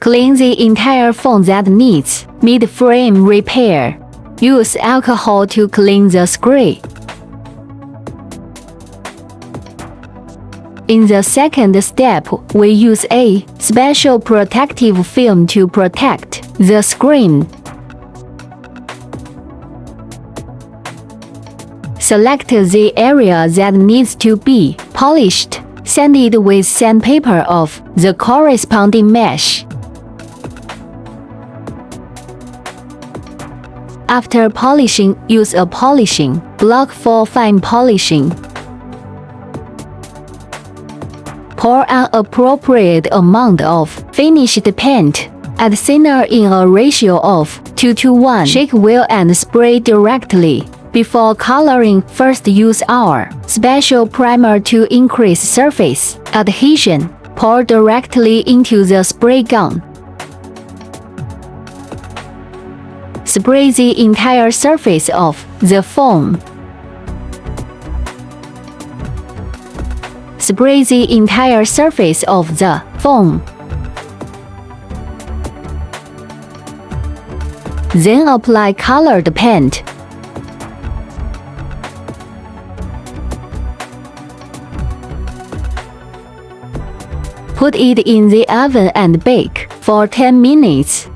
Clean the entire phone that needs mid-frame repair. Use alcohol to clean the screen. In the second step, we use a special protective film to protect the screen. Select the area that needs to be polished. Sand it with sandpaper of the corresponding mesh. After polishing, use a polishing block for fine polishing. Pour an appropriate amount of finished paint. Add thinner in a ratio of 2:1. Shake well and spray directly. Before coloring, first use our special primer to increase surface adhesion. Pour directly into the spray gun. Spray the entire surface of the phone. Spray the entire surface of the phone. Then apply colored paint. Put it in the oven and bake for 10 minutes.